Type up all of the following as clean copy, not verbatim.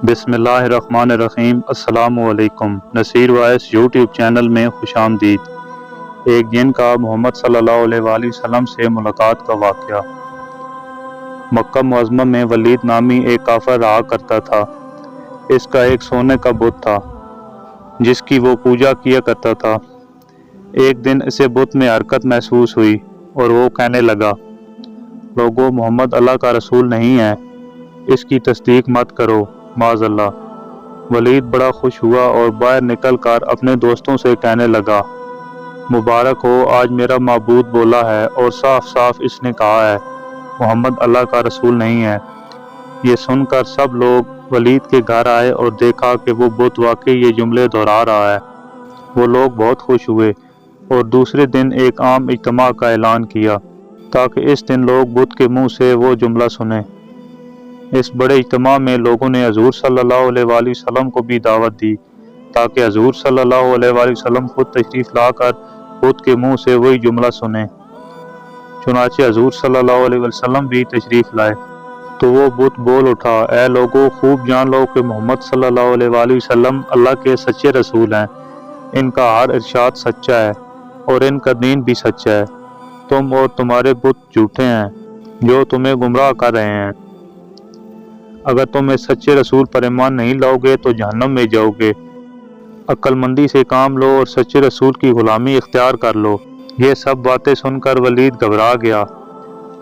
बिस्मिल्लाहिर्रहमानिर्रहीम। अस्सलामु अलैकुम। नसीर वॉइस यूट्यूब चैनल में खुश आमदीद। एक जिन का मोहम्मद सल्लल्लाहु अलैहि वसल्लम से मुलाकात का वाक़या। मक्का मुअज़्ज़मा में वलीद नामी एक काफिर रहा करता था। इसका एक सोने का बुत था जिसकी वो पूजा किया करता था। एक दिन इसे बुत में हरकत महसूस हुई और वो कहने लगा, लोगों, मोहम्मद अल्लाह का रसूल नहीं है, इसकी तस्दीक मत करो, माज़अल्लाह। वलीद बड़ा खुश हुआ और बाहर निकल कर अपने दोस्तों से कहने लगा, मुबारक हो, आज मेरा माबूद बोला है और साफ साफ इसने कहा है मोहम्मद अल्लाह का रसूल नहीं है। ये सुनकर सब लोग वलीद के घर आए और देखा कि वो बुत वाकई ये जुमले दोहरा रहा है। वो लोग बहुत खुश हुए और दूसरे दिन एक आम इज्तिमा का ऐलान किया ताकि इस दिन लोग बुत के मुंह से वो जुमला सुने। इस बड़े इज्तिमा में लोगों ने हजूर सल्लल्लाहु अलैहि वसल्लम को भी दावत दी ताकि हजूर सल्लल्लाहु अलैहि वसल्लम खुद तशरीफ़ लाकर बुत के मुंह से वही जुमला सुने। चुनाचे हजूर सल्लल्लाहु अलैहि वसल्लम भी तशरीफ़ लाए तो वो बुत बोल उठा, ऐ लोगों, खूब जान लो कि मोहम्मद सल्लल्लाहु अलैहि वसल्लम अल्लाह के सच्चे रसूल हैं। इनका हर इरशाद सच्चा है और इनका दीन भी सच्चा है। तुम और तुम्हारे बुत झूठे हैं जो तुम्हें गुमराह कर रहे हैं। अगर तुम इस सच्चे रसूल पर ईमान नहीं लाओगे तो जहन्नम में जाओगे। अक्लमंदी से काम लो और सच्चे रसूल की गुलामी इख्तियार कर लो। ये सब बातें सुनकर वलीद घबरा गया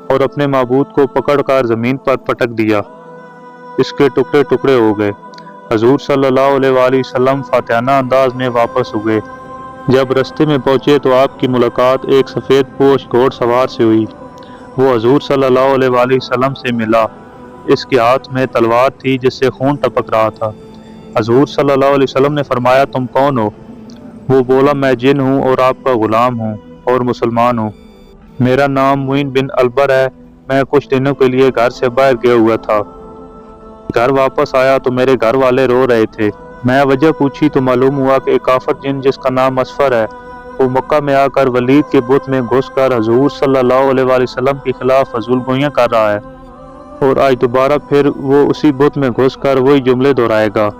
और अपने माबूद को पकड़कर ज़मीन पर पटक दिया। इसके टुकड़े टुकड़े हो गए। हजूर सल्लल्लाहु अलैहि वसल्लम फातिहाना अंदाज में वापस हुए। जब रास्ते में पहुंचे तो आपकी मुलाकात एक सफ़ेद पोश घोड़सवार से हुई। वो हजूर सल्लल्लाहु अलैहि वसल्लम से मिला। इसके हाथ में तलवार थी जिससे खून टपक रहा था। हजूर सल्लल्लाहु अलैहि वसल्लम ने फरमाया, तुम कौन हो? वो बोला, मैं जिन हूँ और आपका गुलाम हूँ और मुसलमान हूँ। मेरा नाम मुइन बिन अलबर है। मैं कुछ दिनों के लिए घर से बाहर गया हुआ था। घर वापस आया तो मेरे घर वाले रो रहे थे। मैं वजह पूछी तो मालूम हुआ कि एक काफिर जिन जिसका नाम असफर है वो मक्का में आकर वलीद के बुत में घुसकर हजूर सल्लल्लाहु अलैहि वसल्लम के खिलाफ फजूलगोइयां कर रहा है और आज दोबारा फिर वो उसी बुत में घुसकर वही जुमले दोहराएगा।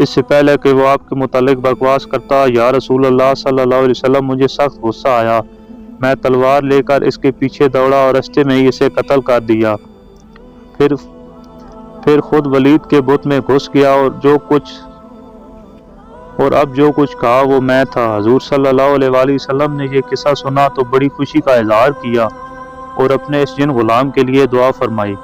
इससे पहले कि वो आपके मुतालिक बकवास करता, या रसूल अल्लाह सल्लल्लाहु अलैहि वसल्लम, मुझे सख्त गुस्सा आया। मैं तलवार लेकर इसके पीछे दौड़ा और रास्ते में ही इसे कत्ल कर दिया। फिर खुद वलीद के बुत में घुस गया और अब जो कुछ कहा वो मैं था। हजूर सल्लल्लाहु अलैहि वसल्लम ने ये किस्सा सुना तो बड़ी खुशी का इजहार किया और अपने इस जिन गुलाम के लिए दुआ फरमाई।